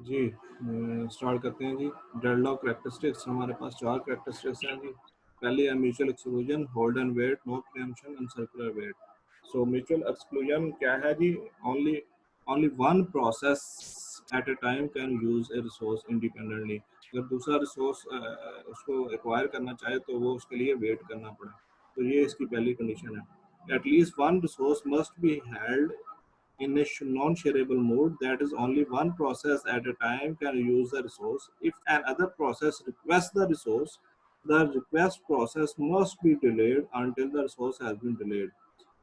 जी start करते हैं जी। Deadlock characteristics हमारे पास चार कैरेक्टरिस्टिक्स हैं जी। पहली है mutual exclusion, hold and wait, no preemption and circular wait. So mutual exclusion क्या है जी? Only only one process at a time can use a resource independently. अगर दूसरा रिसोर्स उसको एक्वायर करना चाहे तो वो उसके लिए वेट करना पड़े। तो ये इसकी पहली कंडीशन है। At least one resource must be held in a non-shareable mode, that is only one process at a time can use the resource. If another process requests the resource, the request process must be delayed until the resource has been delayed.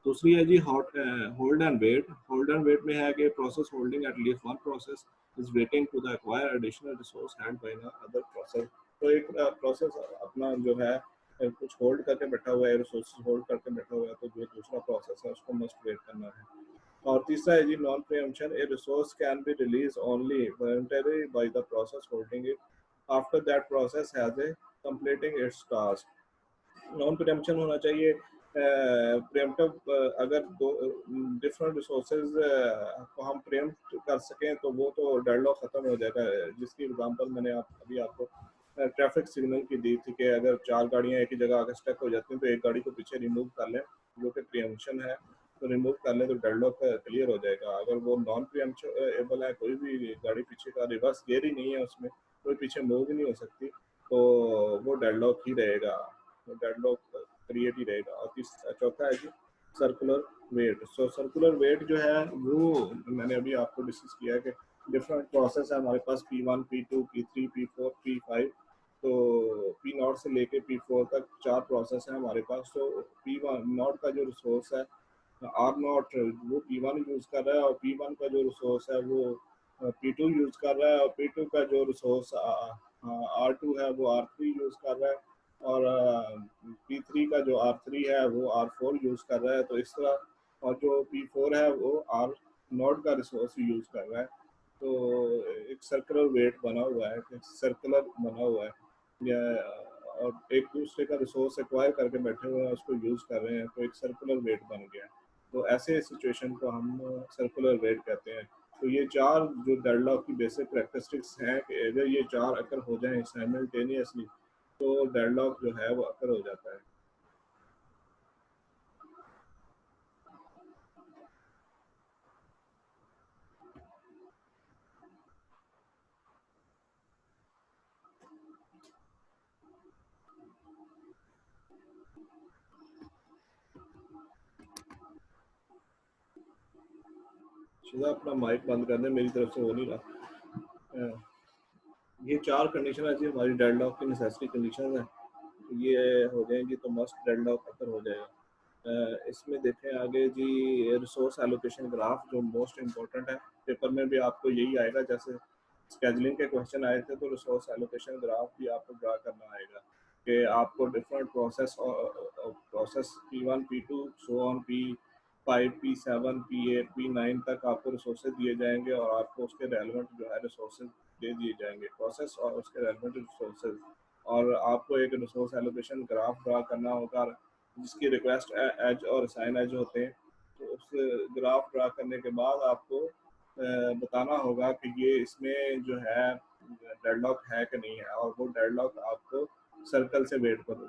दूसरी है जी hold and wait. Hold and wait में है कि process holding at least one process is waiting to the acquire additional resource hand by other process. तो एक process अपना जो है कुछ होल्ड करके बैठा हुआ है, रिसोर्सेज होल्ड करके बैठा हुआ है, तो जो दूसरा प्रोसेस है उसको मस्ट वेट करना है। और तीसरा है जी non preemption. A resource can be release only voluntary by the process holding it after that process has a completing its task. Non preemption होना चाहिए प्रीएम्प्टिव। अगर दो डिफरेंट रिसोर्सेज को हम प्रीएम्प्ट कर सकें तो वो तो डेडलॉक खत्म हो जाएगा। जिसकी एग्जांपल मैंने अभी आपको ट्रैफिक सिग्नल की दी थी कि अगर चार गाड़ियां एक ही जगह आकर स्टक हो जाती हैं तो एक गाड़ी को पीछे रिमूव कर लें, जो कि प्रीएम्पशन है, तो रिमूव कर लें तो डेडलॉक क्लियर हो जाएगा। अगर वो नॉन प्रीएम्प्टेबल है, कोई भी गाड़ी पीछे का रिवर्स गियर ही नहीं है, उसमें कोई पीछे मूव ही नहीं हो सकती, तो वो डेडलॉक ही रहेगा, डेडलॉक क्रिएट ही रहेगा। और चौथा है जी सर्कुलर वेट। सो सर्कुलर वेट जो है वो मैंने अभी आपको डिस्कस किया है कि डिफरेंट प्रोसेस है हमारे पास, P1, P2, P3, P4, P5। तो P0 से लेके P4 तक चार प्रोसेस है हमारे पास। तो P1 का जो रिसोर्स है R0 वो P1 यूज कर रहा है, और P1 का जो रिसोर्स है वो P2 यूज कर रहा है, और P2 का जो रिसोर्स R2 है वो R3 यूज कर रहा है, और P3 का जो R3 है वो R4 यूज कर रहा है। तो इस तरह, और जो P4 है वो R0 का रिसोर्स यूज कर रहा है। तो एक सर्कुलर वेट बना हुआ है, सर्कुलर बना हुआ है, या और एक दूसरे का रिसोर्स एक्वायर करके बैठे हुए हैं, उसको यूज कर रहे हैं, तो एक सर्कुलर वेट बन गया है। तो ऐसे सिचुएशन को हम सर्कुलर वेट कहते हैं। तो ये चार जो डेडलॉक की बेसिक कैरेक्टरिस्टिक्स हैं कि अगर ये चार अकर हो जाएं साइमल्टेनियसली तो डेडलॉक जो है वो अकर हो जाता है। सीधा अपना माइक बंद कर दें, मेरी तरफ से हो नहीं रहा। ये चार कंडीशन है जी हमारी डेडलॉक की नेसेसरी कंडीशन है। ये हो जाएंगी तो मस्ट डेडलॉक अकर हो जाएगा। इसमें देखें आगे जी रिसोर्स एलोकेशन ग्राफ जो मोस्ट इम्पोर्टेंट है। पेपर में भी आपको यही आएगा, जैसे स्केजुलिंग के क्वेश्चन आए थे तो रिसोर्स एलोकेशन ग्राफ भी आपको ड्रा करना आएगा कि आपको different process P1, P2 so on P5, P7, P8, P9 तक आपको रिसोर्सेज दिए जाएंगे, और आपको उसके रेलेवेंट जो है रिसोर्सेज दे दिए जाएंगे, प्रोसेस और उसके रेलेवेंट रिसोर्सेज। और आपको एक रिसोर्स एलोकेशन ग्राफ ड्रा करना होगा जिसकी रिक्वेस्ट एज और साइन एज होते हैं। तो उस ग्राफ ड्रा करने के बाद आपको बताना होगा कि ये इसमें जो है डेडलॉक है कि नहीं है, और वो डेडलॉक आपको सर्कल से वेट पर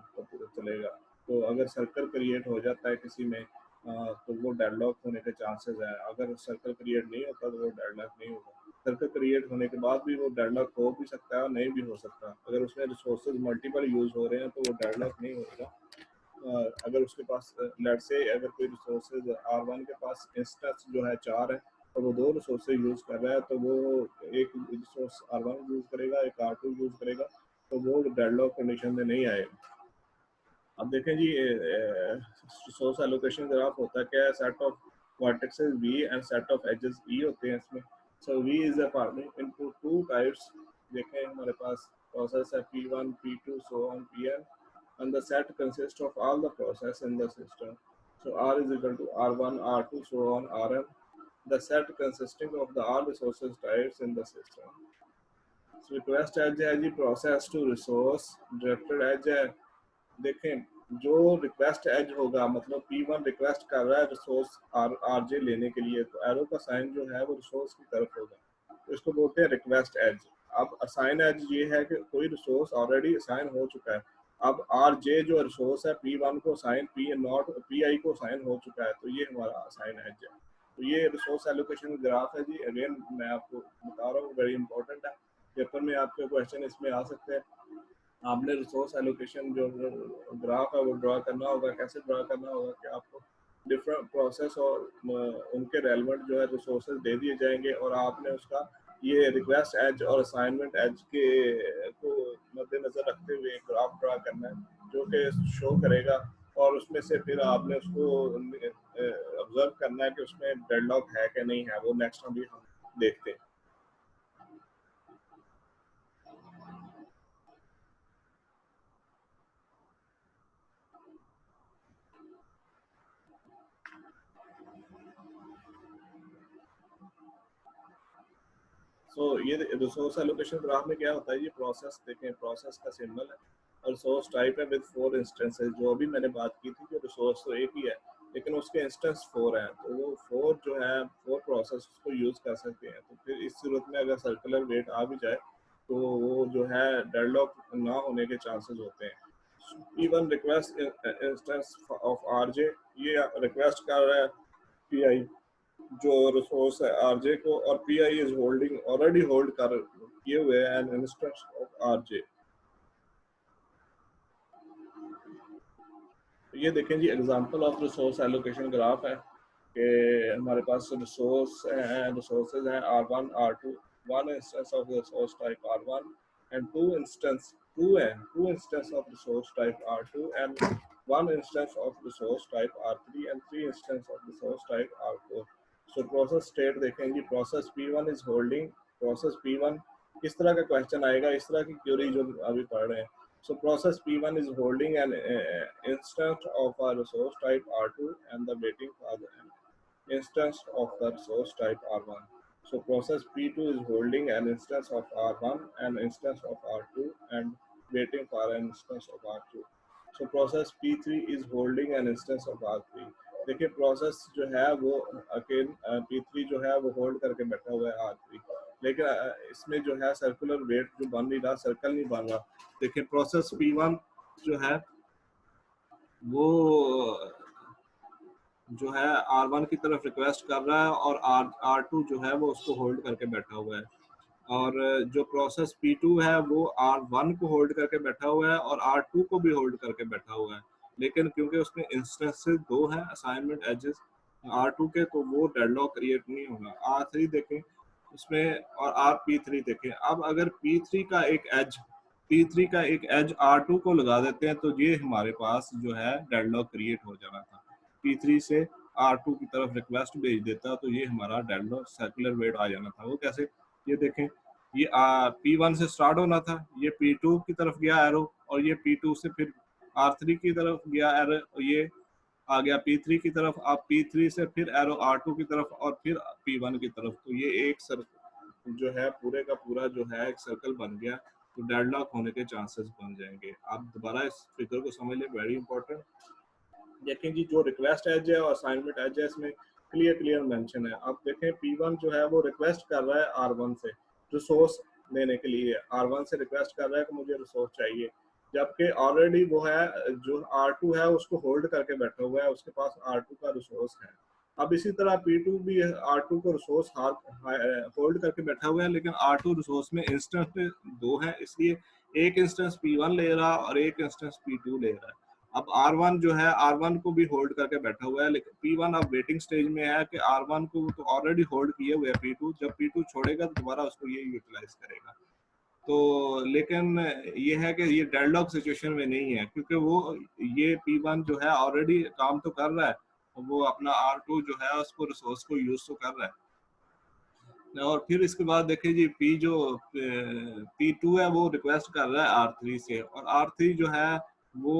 चलेगा। तो अगर सर्कल क्रिएट हो जाता है किसी में तो वो डेडलॉक होने के चांसेस है। अगर सर्कल क्रिएट नहीं होता तो वो डेडलॉक नहीं होगा। सर्कल क्रिएट होने के बाद भी वो डेडलॉक हो भी सकता है और नहीं भी हो सकता। अगर उसमें रिसोर्सेज मल्टीपल यूज हो रहे हैं तो वो डेडलॉक नहीं होगा। अगर उसके पास लेट से अगर कोई रिसोर्सेज R1 के पास इंस्टेंस जो है चार है और वो दो रिसोर्सेज यूज कर रहा है, तो वो एक रिसोर्स R1 यूज करेगा, एक R2 यूज करेगा, तो वो डेडलॉक कंडीशन में नहीं आएगा। अब देखें जी रिसोर्स एलोकेशन ग्राफ होता क्या है? Set of vertexes V and set of edges E होते हैं इसमें। So V is a parting into two types. देखें हमारे पास प्रोसेस है P1, P2 so on Pn, and the set consists of all the process in the system. So R is equal to R1, R2 so on Rn, the set consisting of the all resources types in the system. So request edge है जी process to resource, directed edge है। देखें जो request as होगा, मतलब P1 request कर रहा है रिसोर्स RJ लेने के लिए, तो एरो का साइन जो है वो रिसोर्स की तरफ होगा। तो इसको बोलते हैं रिक्वेस्ट एज। अब असाइन एज ये है कि कोई रिसोर्स ऑलरेडी असाइन हो चुका है, अब आर जे जो रिसोर्स है पी वन को sign P not P I को साइन हो चुका है, तो ये हमारा असाइन एज है। तो ये रिसोर्स एलोकेशन ग्राफ है जी। अगेन मैं आपको बता रहा हूँ, वेरी इंपॉर्टेंट है, पेपर में आपके क्वेश्चन इसमें आ सकते हैं। आपने रिसोर्स एलोकेशन जो ग्राफ है वो ड्रा करना होगा। कैसे ड्रा करना होगा कि आपको डिफरेंट प्रोसेस और उनके रेलेवेंट जो है रिसोर्सेज दे दिए जाएंगे, और आपने उसका ये रिक्वेस्ट एज और असाइनमेंट एज के को मद्देनजर रखते हुए एक ग्राफ ड्रा करना है जो कि शो करेगा, और उसमें से फिर आपने उसको ऑब्जर्व करना है कि उसमें डेडलॉक है कि नहीं है। वो नेक्स्ट हम देखते हैं। सो ये रिसोर्स एलोकेशन ग्राफ में क्या होता है, ये प्रोसेस देखें, प्रोसेस का सिंबल है और रिसोर्स टाइप है विद 4 इंस्टेंसेस। जो अभी मैंने बात की थी, जो रिसोर्स तो एक ही है लेकिन उसके इंस्टेंस 4 हैं, तो वो 4 जो है 4 प्रोसेस उसको यूज कर सकते हैं। तो फिर इस सूरत में अगर सर्कुलर वेट आ भी जाए तो वो जो है डेडलॉक ना होने के चांसेस होते हैं। Even request instance of RJ, ये रिक्वेस्ट कर रहा है पीआई जो रिसोर्स है आरजे को, और PI is holding already hold कर किए हुए एन इंस्टेंस ऑफ आरजे। ये देखें जी, example of resource allocation graph है कि हमारे पास रिसोर्स हैं, रिसोर्सेज हैं R1 R2, one instance of resource type R1 and two instance of resource type R2 and one instance of resource type R3 and three instance of resource type R4। So process state देखेंगे, process P1 is holding, process P1 किस तरह का question आएगा, इस तरह की query जो अभी पढ़ रहे हैं। So process P1 is holding an instance of a resource type R2 and the waiting for the instance of the resource type R1. So process P2 is holding an instance of R1 and instance of R2 and waiting for an instance of R2. So process P3 is holding an instance of R3. देखिए process जो है वो अकेले P3 जो है वो hold करके बैठा हुआ है R3, लेकिन इसमें जो है सर्कुलर वेट जो बन नहीं रहा, सर्कल नहीं बन रहा। देखिए प्रोसेस P1 जो है वो जो है R1 की तरफ रिक्वेस्ट कर रहा है और R2 जो है वो उसको होल्ड करके बैठा हुआ है, और जो प्रोसेस P2 है वो R1 को होल्ड करके बैठा हुआ है और R2 को भी होल्ड करके बैठा हुआ है। लेकिन क्योंकि उसमें इंस्टेंसेस 2 हैं असाइनमेंट एजेस R2 के, तो वो डेडलॉक क्रिएट नहीं होगा। R3 देखें उसमें, और P3 देखें। अब अगर P3 का एक एज R2 को लगा देते हैं तो ये हमारे पास जो है डेडलॉक क्रिएट हो जाना था। P3 से R2 की तरफ रिक्वेस्ट भेज देता तो ये हमारा डेडलॉक सर्कुलर वेट आ जाना था। वो कैसे, ये देखें, ये P1 से स्टार्ट होना था, ये P2 की तरफ गया एरो, और ये P2 से फिर R3 की तरफ गया एरो, और ये आ गया P3 की तरफ। अब P3 से फिर एरो R2 की तरफ और फिर P1 की तरफ। तो ये एक सर्कल जो है पूरे का पूरा जो है एक सर्कल बन गया, तो डेडलॉक होने के चांसेस बन जाएंगे। आप दोबारा इस फिगर को समझ लें, वेरी इंपॉर्टेंट। देखें जी, जो रिक्वेस्ट एज है और असाइनमेंट एज है इसमें क्लियर मेंशन है। अब देखें P1 जो है वो रिक्वेस्ट कर रहा है R1 से रिसोर्स लेने के लिए, R1 से रिक्वेस्ट कर रहा है कि मुझे रिसोर्स चाहिए, जबकि ऑलरेडी वो है जो R2 है उसको होल्ड करके बैठा हुआ है, उसके पास R2 का रिसोर्स है। अब इसी तरह P2 भी R2 को रिसोर्स होल्ड करके बैठा हुआ है, लेकिन R2 रिसोर्स में इंस्टेंस 2 है, इसलिए एक इंस्टेंस P1 ले रहा और एक इंस्टेंस P2 ले रहा है। अब R1 जो है R1 को भी होल्ड करके बैठा हुआ है, लेकिन P1 अब वेटिंग स्टेज में है कि R1 को तो ऑलरेडी होल्ड किए हुए है P2, जब P2 छोड़ेगा तो दोबारा उसको ये यूटिलाइज करेगा। तो लेकिन ये है कि ये डेडलॉक सिचुएशन में नहीं है, क्योंकि वो ये P1 जो है ऑलरेडी काम तो कर रहा है, वो अपना R2 जो है उसको रिसोर्स को यूज तो कर रहा है। और फिर इसके बाद देखिए जी, P2 है वो रिक्वेस्ट कर रहा है R3 से, और R3 जो है वो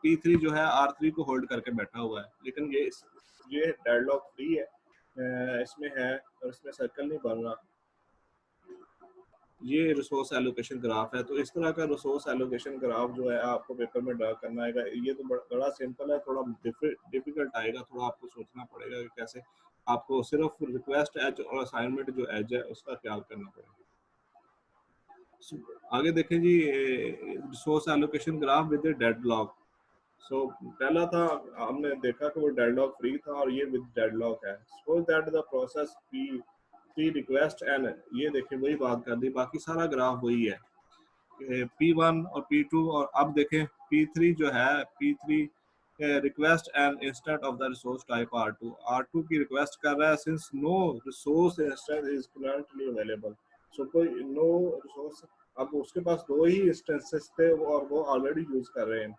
P3 जो है R3 को होल्ड करके बैठा हुआ है, लेकिन ये डेडलॉक फ्री है, इसमें है और इसमें सर्कल नहीं बन रहा। ये रिसोर्स एलोकेशन ग्राफ है। तो इस तरह का रिसोर्स एलोकेशन ग्राफ जो है आपको पेपर में ड्रा करना आएगा। ये तो बड़ा सिंपल है, थोड़ा डिफिकल्ट आएगा, थोड़ा आपको सोचना पड़ेगा कि कैसे आपको सिर्फ रिक्वेस्ट एज और असाइनमेंट जो एज है उसका ख्याल करना पड़ेगा। आगे देखें जी, resource allocation graph with deadlock. So पहला था, हमने देखा कि वो डेडलॉक फ्री था और ये विद डेडलॉक है। Suppose that the process P request and, ये देखिए वही बात कर दी, बाकी सारा ग्राफ वही है, P1 और P2। और अब देखें P3 जो है, P3 request and instant of the resource type R2 की रिक्वेस्ट कर रहा है since no resource instance is currently available. So कोई नो रिसोर्स, अब उसके पास दो ही इंस्टेंसेस थे और वो ऑलरेडी यूज कर रहे हैं।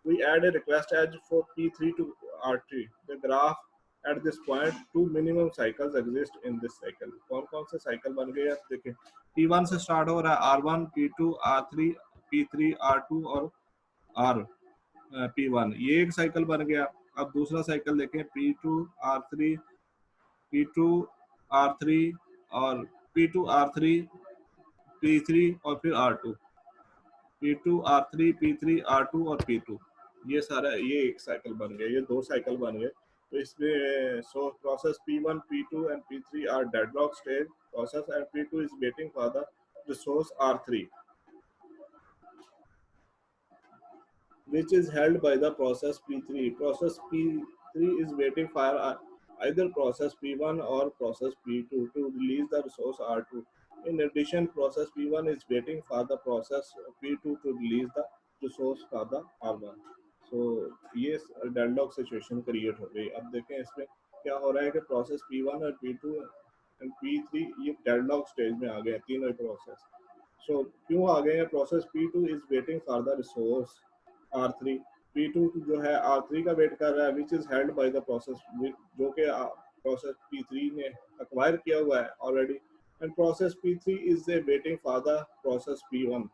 We add a request edge for P3 to R3. The graph at this point, two minimum cycles exist in this cycle. कौन कौन से साइकिल बन गए आप देखें, P1 से स्टार्ट हो रहा है R1, P2, R3, P3, R2 और R P1, ये एक साइकिल बन गया। अब दूसरा साइकिल देखें, P2, R3, P2, R3 और P2, R3, P3 और फिर R2, P2, R3, P3, R2 और P2, ये सारा ये एक साइकिल बन गया, ये दो साइकिल बन गए। तो इसमें so process P1, P2 and P3 are deadlock stage process and P2 is waiting for the resource R3, which is held by the process P3. Process P3 is waiting for either process P1 or process P2 to release the resource R2. In addition, process P1 is waiting for the process P2 to release the resource for the R1. So ये deadlock situation create हो गई। अब देखें इसमें क्या हो रहा है कि प्रोसेस P1 और P2 एंड P3 ये डेडलॉक स्टेज में आ गए, तीनों प्रोसेस। सो क्यों आ गए हैं? Process P2 is waiting for the resource R3, P2 जो है R3 का वेट कर रहा है, which is held by the process, जो कि प्रोसेस P3 ने एक्वायर किया हुआ है already, and process P3 is waiting for the process P1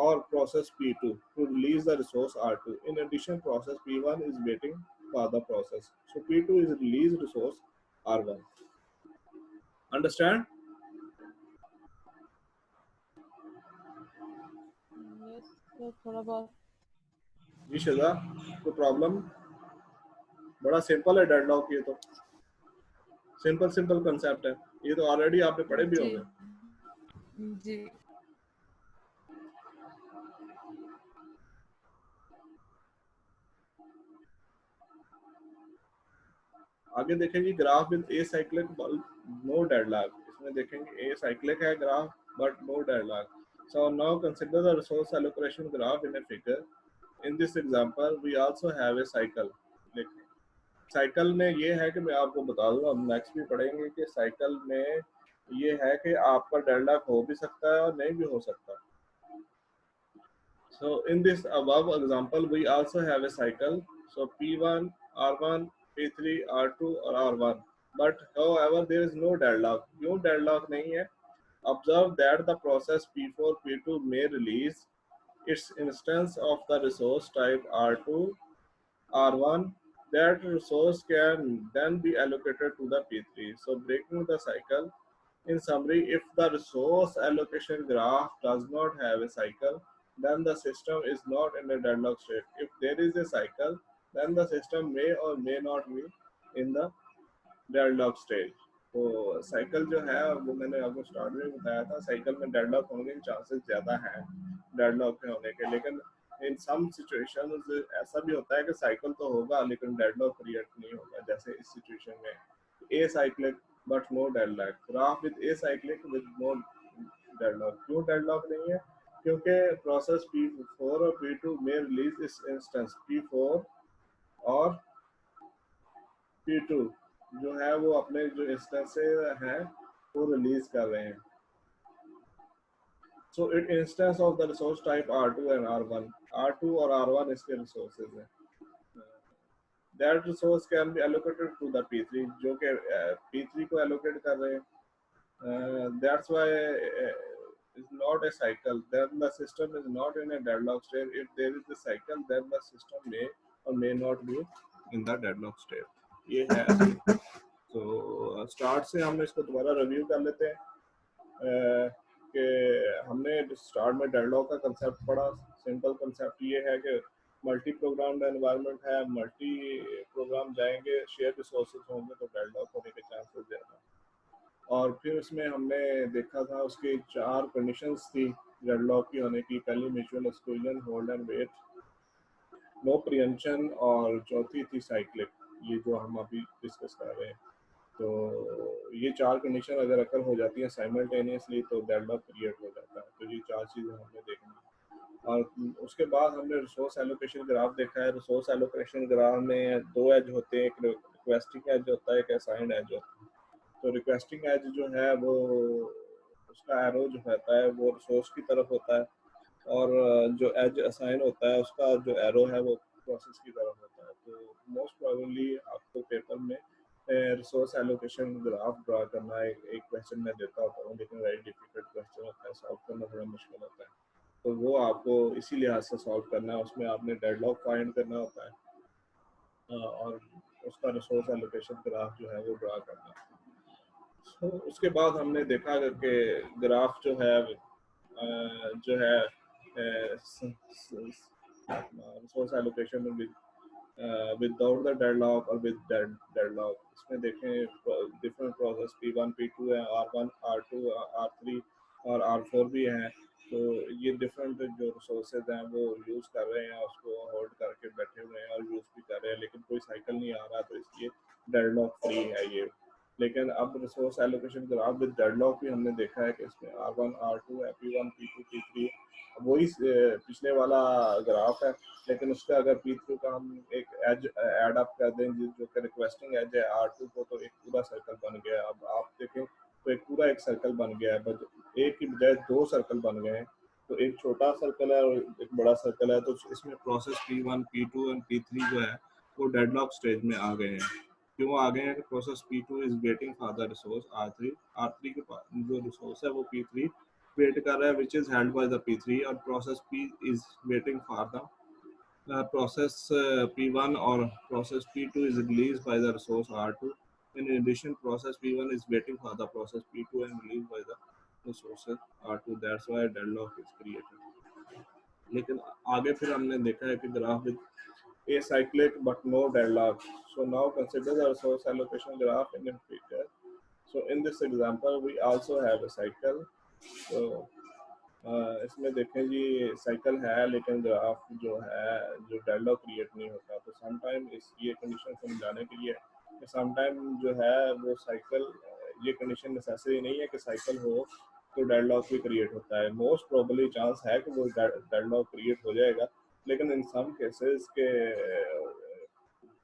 or process P2 to release the resource R2. In addition, process P1 is waiting for the process. So P2 is release resource R1. Understand? Yes, sir, थोड़ा बहुत। जी शजा, कोई problem? बड़ा simple है deadlock, ये तो simple concept है, ये तो ऑलरेडी आपने पढ़े भी होंगे। जी। आगे देखेंगे graph with a cyclic no deadlock. इसमें देखेंगे ए साइक्लिक है graph but no deadlock. So now consider the resource allocation graph in a figure. In this example, we also have a cycle. Cycle में ये है कि मैं आपको बता दूं, अब नेक्स्ट भी पढ़ेंगे कि साइकिल में ये है कि आपका डेडलॉक हो भी सकता है और नहीं भी हो सकता। So in this above example, we also have a cycle. So P1, R1, P3, R2 और R1. But however, there is no deadlock. क्यों deadlock नहीं है? Observe that the process P4, P2 may release its instance of the resource type R2, R1. That resource can then be allocated to the P3. So breaking the cycle. In summary, if the resource allocation graph does not have a cycle, then the system is not in a deadlock state. If there is a cycle, then the system may or may not be in the deadlock stage. तो cycle जो है वो मैंने आपको start में बताया था, cycle में डेडलॉक होने के चांसेस ज़्यादा हैं डेडलॉक में होने के, लेकिन इन सम सिचुएशंस ऐसा भी होता है कि साइकिल तो होगा लेकिन डेडलॉक क्रिएट नहीं होगा, जैसे इस सिचुएशन में a cyclic but no deadlock, graph with a cyclic with no deadlock. क्यों डेडलॉक नहीं है? क्योंकि प्रोसेस P4 और P2 में रिलीज इस इंस्टेंस P4 और P2 जो है वो अपने जो इंस्टेंस हैं वो रिलीज कर रहे हैं। So it instance of the resource type R2 and R1. R2 और R1 इसके resources हैं। That resource can be allocated to the P3 जो कि P3 को allocate कर रहे हैं। That's why it's not a cycle. Then the system is not in a deadlock state. If there is a cycle, then the system may or may not be in the deadlock state. ये है। तो start से हम इसको दोबारा review कर लेते हैं कि हमने स्टार्ट में डेडलॉक का कंसेप्ट पढ़ा। सिंपल कंसेप्ट ये है कि मल्टी प्रोग्राम एनवायरनमेंट है, मल्टी प्रोग्राम जाएंगे, शेयर रिसोर्सेज होंगे तो डेडलॉक होने के चांसेस ज़्यादा। और फिर उसमें हमने देखा था उसकी 4 कंडीशंस थी डेडलॉक की होने की। पहली mutual exclusion, hold and wait, no preemption, और चौथी थी साइक्लिक, ये जो हम अभी डिस्कस कर रहे हैं। तो ये 4 कंडीशन अगर अकर हो जाती हैं साइमल्टेनियसली तो डेडलॉक क्रिएट हो जाता है। तो ये 4 चीज़ें हमने देखनी है। और उसके बाद हमने रिसोर्स एलोकेशन ग्राफ देखा है। रिसोर्स एलोकेशन ग्राफ में 2 एज होते हैं, एक रिक्वेस्टिंग एज होता है, एक असाइंड एज होता है। तो रिक्वेस्टिंग एज जो है वो उसका एरो जो होता है वो रिसोर्स की तरफ होता है, और जो एज असाइन होता है उसका जो एरो है वो प्रोसेस की तरफ होता है। तो मोस्ट प्रोबेबली आपको पेपर में रिसोर्स एलोकेशन ग्राफ ड्रा करना एक क्वेश्चन में देता होता हूँ, लेकिन वेरी डिफिकल्ट क्वेश्चन होता है, सॉल्व करना थोड़ा मुश्किल होता है। तो वो आपको इसी लिहाज से सॉल्व करना है। उसमें आपने डेडलॉक फाइंड करना होता है, और उसका रिसोर्स एलोकेशन ग्राफ जो है वो ड्रा करना है। तो उसके बाद हमने देखा कि ग्राफ जो है resource allocation without the deadlock और विद डेडलॉक, इसमें देखें डिफरेंट प्रोसेस P1 P2 है, R1 R2 R3 और R4 भी हैं। तो ये डिफरेंट जो रिसोर्सेज हैं वो यूज़ कर रहे हैं, उसको होल्ड करके बैठे हुए हैं और यूज़ भी कर रहे हैं, लेकिन कोई साइकिल नहीं आ रहा, तो इसलिए डेडलॉक फ्री है ये। लेकिन अब resource allocation graph with deadlock भी हमने देखा है कि इसमें R1 R2 है, P1 P2 P3, वही पिछले वाला ग्राफ है, लेकिन उसका अगर P3 का हम एक एज ऐड अप कर दें जो कि रिक्वेस्टिंग एज है R2 को, तो एक पूरा सर्कल बन गया। अब आप देखें तो एक पूरा एक सर्कल बन गया है, बट एक की बजाय 2 सर्कल बन गए हैं। तो एक छोटा सर्कल है और एक बड़ा सर्कल है, तो इसमें प्रोसेस P1 P2 और P3 जो है वो डेडलॉक स्टेज में आ गए हैं। क्यों आ गए हैं? Process P2 is waiting for the resource R3, R3 के पास जो रिसोर्स है वो P3 वेट कर रहा है, which is held by the P3, और process P is waiting for the process P1, or process P2 is released by the resource R2. In addition, process P1 is waiting for the process P2 and released by the resource R2. That's why deadlock is created. लेकिन आगे फिर हमने देखा है कि graph with acyclic but no deadlock. So now consider the resource allocation graph in a figure. So in this example, we also have a cycle. So इसमें देखें जी cycle है, लेकिन ग्राफ जो है जो डेडलॉक क्रिएट नहीं होता। तो समटाइम इस ये कंडीशन समझाने के लिए कि समटाइम जो है वो साइकिल, ये कंडीशन नेसेसरी नहीं है कि साइकिल हो तो डेडलॉक भी क्रिएट होता है। मोस्ट प्रोबेबली चांस है कि वो डेडलॉक क्रिएट हो जाएगा, लेकिन इन सम केसेस के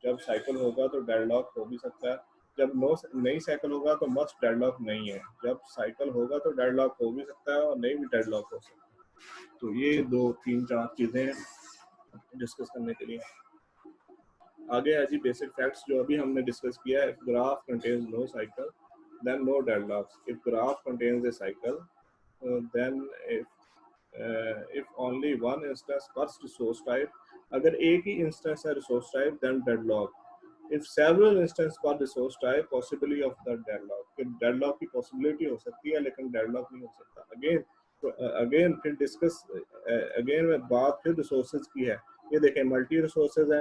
जब साइकिल होगा तो डेडलॉक हो भी सकता है, जब नई साइकिल होगा तो मस्ट डेडलॉक नहीं है, जब साइकिल होगा तो डेडलॉक हो भी सकता है और नहीं भी डेडलॉक हो सकता है। तो ये 2 3 4 चीज़ें डिस्कस करने के लिए। आगे है जी बेसिक फैक्ट्स जो अभी हमने डिस्कस किया है। Graph contains no cycle then no deadlocks. If graph contains a cycle then if only one instance per resource type, अगर एक ही इंस्टेंस है resource type then deadlock. if several instance per resource type, possibility of the deadlock, कि deadlock की possibility हो सकती है लेकिन डेडलॉक नहीं हो सकता। अगेन फिर डिस्कस अगेन बात फिर रिसोर्सेज की है। ये देखें मल्टी रिसोर्सेज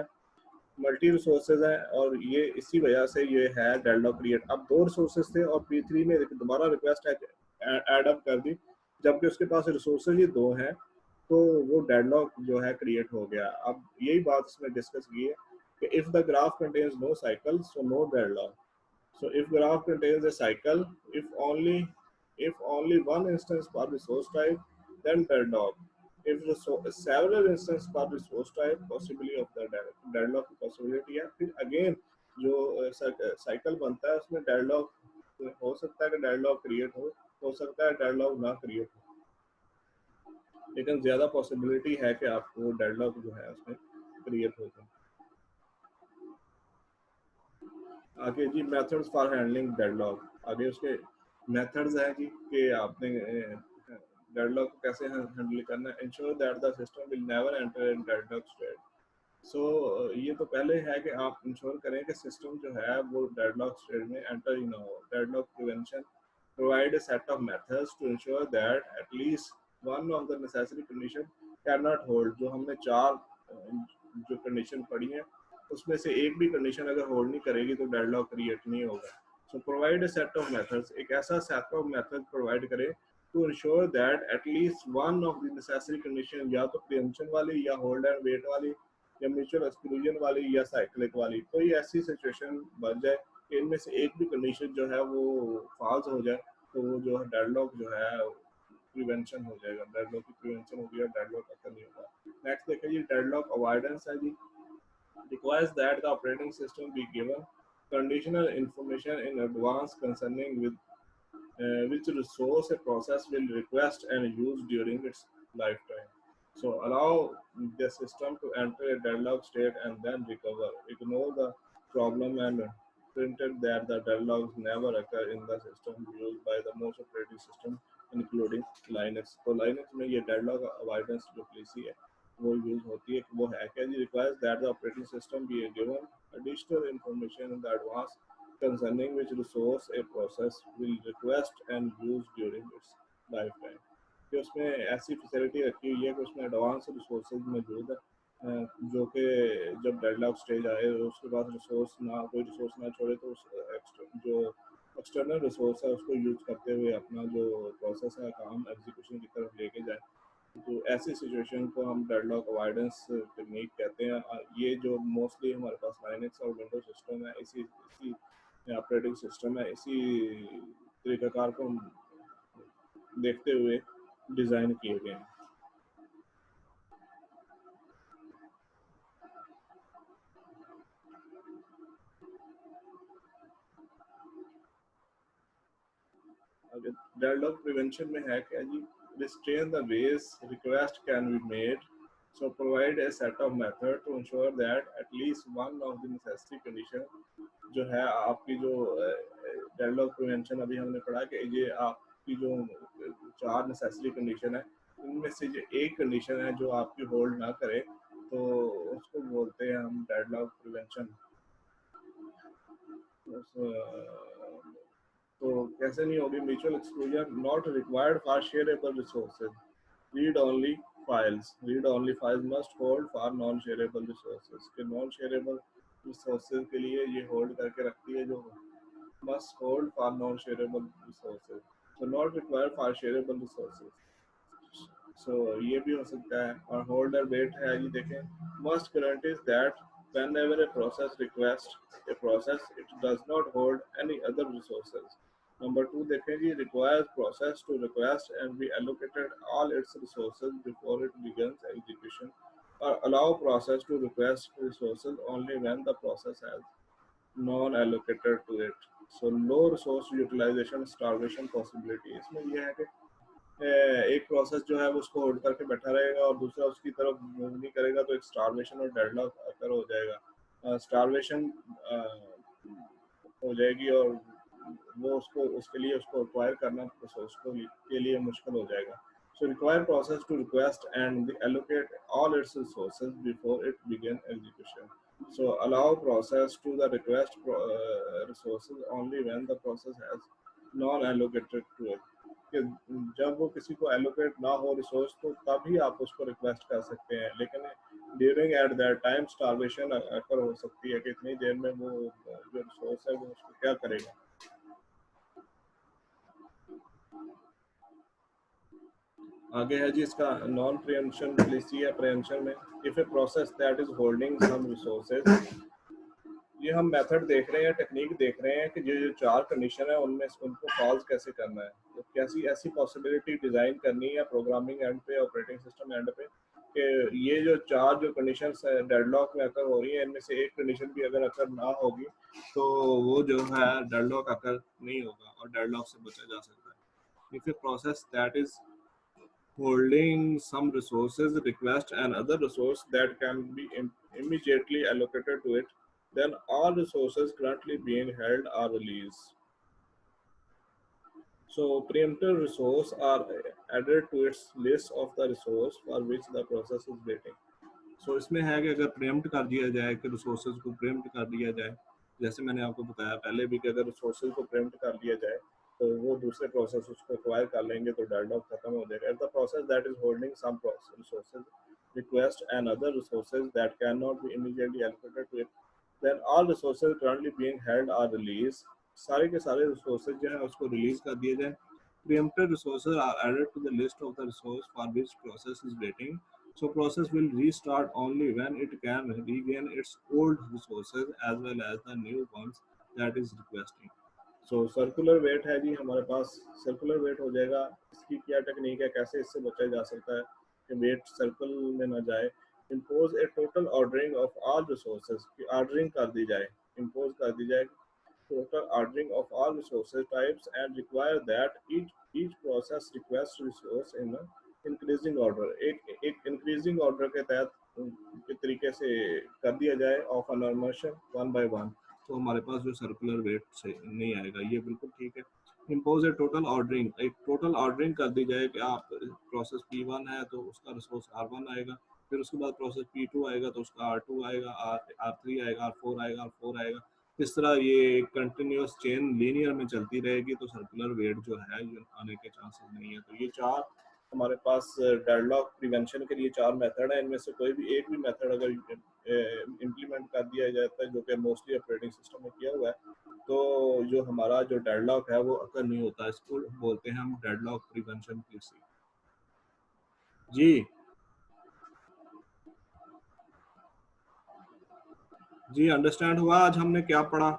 हैं, और ये इसी वजह से ये है डेडलॉक क्रिएट। अब 2 रिसोर्सेज थे और P3 ने दोबारा रिक्वेस्ट ऐड अप कर दी, जबकि उसके पास रिसोर्सेज ही 2 हैं, तो वो डेडलॉक जो है क्रिएट हो गया। अब यही बात इसमें डिस्कस की है कि if the graph contains no cycle, so no deadlock. So if graph contains a cycle, if only one instance per resource type, then deadlock. If several instances per resource type, possibility of the deadlock की possibility है। फिर again जो cycle बनता है उसमें deadlock हो सकता है कि डेडलॉक क्रिएट हो सकता है डेडलॉक ना क्रिएट हो, लेकिन ज़्यादा पॉसिबिलिटी है कि आपको डेडलॉक जो है उसमें क्रिएट हो जाए। आगे जी मेथड्स फॉर हैंडलिंग डेडलॉक। आगे उसके मेथड्स हैं जी कि आपने डेडलॉक को कैसे हैंडल करना है। Ensure that the system will never enter in deadlock state. So ये तो पहले है कि आप इंश्योर करें कि सिस्टम जो है वो डेडलॉक स्टेट में एंटर ही ना हो। Deadlock prevention provide a set of methods to ensure that at least one of the necessary condition can not hold. जो हमने 4 जो कंडीशन पड़ी है उसमें से एक भी कंडीशन अगर होल्ड नहीं करेगी तो डेडलॉक क्रिएट नहीं होगा. So provide a set of methods, एक ऐसा सेट ऑफ मेथड प्रोवाइड करें to ensure that at least one of the necessary condition, या तो प्रीएम्पशन वाली या होल्ड एंड वेट वाली या म्यूचुअल एक्सक्लूजन वाली या साइक्लिक वाली, कोई ऐसी सिचुएशन बन जाए कि इनमें से एक भी कंडीशन जो है वो फॉल्स हो जाए, तो वो जो है डेडलॉक जो है प्रिवेंशन हो जाएगा, डेडलॉक की प्रिवेंशन होगी और डेडलॉक खत्म नहीं होगा. नेक्स्ट देखिए जी, डेडलॉक अवॉइडेंस है जी. Requires that the operating system be given conditional information in advance concerning with which resource a process will request and use during its lifetime. So allow the system to enter a deadlock state and then recover. Ignore the problem and printed that the deadlocks never occur in the system used by the most operating system, including Linux. तो Linux में ये deadlock avoidance जो policy है वो use होती है. वो है क्या जी? Requires that the operating system be given additional information in the advance concerning which resource a process will request and use during its lifetime. कि उसमें ऐसी फैसिलिटी रखी हुई है कि उसमें एडवांस रिसोर्सेज मौजूद है जो कि जब डेडलॉक स्टेज आए उसके बाद कोई रिसोर्स ना छोड़े तो उस जो एक्सटर्नल रिसोर्स है उसको यूज करते हुए अपना जो प्रोसेस है काम एग्जीक्यूशन की तरफ लेके जाए. तो ऐसी सिचुएशन को हम डेडलॉक अवॉइडेंस टेक्निक कहते हैं. ये जो मोस्टली हमारे पास लाइनक्स और विंडोज सिस्टम है, इसी इसी ऑपरेटिंग सिस्टम है, इसी तरीक़ाकार को हम देखते हुए डिज़ाइन किए गए हैं. डेडलॉक प्रिवेंशन में है क्या जी? Restrain the ways request can be made. So provide a set of method to ensure that at least one of the necessary condition जो है आपकी जो डेडलॉक प्रिवेंशन अभी हमने पढ़ा कि ये आपकी जो 4 नेसेसरी कंडीशन है उनमें से जो एक कंडीशन है जो आपकी होल्ड ना करे तो उसको बोलते हैं हम डेडलॉक प्रिवेंशन. तो कैसे नहीं होगी? Mutual exclusion not required for shareable resources. Read only files must hold for non shareable resources. के नॉन शेयरेबल रिसोर्सेज के लिए ये होल्ड करके रखती है जो must hold for non-shareable resources. So not required for shareable resources. So ये भी हो सकता है. और holder wait है जी देखें. Must guarantees that whenever a process requests a process, it does not hold any other resources. Number 2 देखें जी, requires process to request and be allocated all its resources before it begins execution, or allow process to request resources only when the process has non-allocated to it. So low resource utilization starvation possibility. इसमें यह है कि एक process जो है वो उसको hold करके बैठा रहेगा और दूसरा उसकी तरफ मूव नहीं करेगा तो एक स्टारवेशन और डेडलॉक अकर हो जाएगा. स्टारवेशन हो जाएगी और वो उसके लिए उसको एक्वायर करना रिसोर्स के लिए मुश्किल हो जाएगा. So require process to request and allocate all its resources before it begin execution. So allow process to the request resources only when the process has non-allocated to it. कि जब वो किसी को allocate ना हो रिसोर्स तो तभी आप उसको रिक्वेस्ट कर सकते हैं, लेकिन during at that time starvation occur हो सकती है कि इतनी देर में वो जो रिसोर्स है वो उसको क्या करेगा. आगे है जी इसका नॉन प्रियम्पशन पॉलिसी है. प्रियम्पशन में if a process that is holding some resources, ये हम मेथड देख रहे हैं, टेक्निक देख रहे हैं कि जो 4 कंडीशन है उनमें उनको फॉल्स कैसे करना है. तो कैसी ऐसी पॉसिबिलिटी डिज़ाइन करनी है प्रोग्रामिंग एंड पे, ऑपरेटिंग सिस्टम एंड पे, कि ये जो 4 जो कंडीशन डेडलॉक में अकर हो रही है इनमें से एक कंडीशन भी अगर अकर ना होगी तो वो जो है डेडलॉक अकर नहीं होगा और डेडलॉक से बचा जा सकता है. If a process that is holding some resources request another resource that can be immediately allocated to it, then all resources currently being held are released. So preemptive resource are added to its list of the resource for which the process is waiting. So इसमें है कि अगर प्रेम्प्ट कर दिया जाए कि resources को प्रेम्प्ट कर दिया जाए, जैसे मैंने आपको बताया पहले भी कि अगर रिसोर्सेज को प्रेम्प्ट कर दिया जाए तो वो दूसरे प्रोसेस उसको एक्वायर कर लेंगे तो डेडलॉक खत्म हो जाएगा. If the process that is holding some resources request and other resources that cannot be immediately allocated to it, then all resources currently being held are released. सारे के सारे resources जो है उसको release कर दिए जाएं. Preempted resources are added to the list of the resource for which process is waiting. So process will restart only when it can regain its old resources as well as the new ones that is requesting. So circular wait है जी हमारे पास. Circular wait हो जाएगा. इसकी क्या technique है, कैसे इससे बचा जा सकता है कि वेट सर्कल में ना जाए. Impose A total ordering of all resources की ऑर्डरिंग कर दी जाए, इम्पोज कर दी जाए total ordering of all resources types and require that each process request resource in a increasing order. एक increasing order के तहत के तरीके से कर दिया जाए of a normal one by one. तो हमारे पास जो सर्कुलर वेट से नहीं आएगा, ये बिल्कुल ठीक है. इम्पोज ए टोटल ऑर्डरिंग, एक टोटल ऑर्डरिंग कर दी जाए कि आप प्रोसेस P1 है तो उसका रिसोर्स R1 आएगा, फिर उसके बाद प्रोसेस P2 आएगा तो उसका R2 आएगा, R3 आएगा, R4 आएगा, R4 आएगा. इस तरह ये कंटिन्यूस चेन लीनियर में चलती रहेगी, तो सर्कुलर वेट जो है ये आने के चांसेस नहीं है. तो ये चार हमारे पास डेडलॉक प्रिवेंशन के लिए चार मेथड है. इनमें से कोई भी एक भी मेथड अगर इम्प्लीमेंट कर दिया जाता है, जो कि मोस्टली ऑपरेटिंग सिस्टम में किया हुआ है, तो जो हमारा जो डेडलॉक है वो अकर नहीं होता. इसको बोलते हैं हम डेडलॉक प्रिवेंशन पॉलिसी. जी जी अंडरस्टैंड हुआ आज हमने क्या पढ़ा?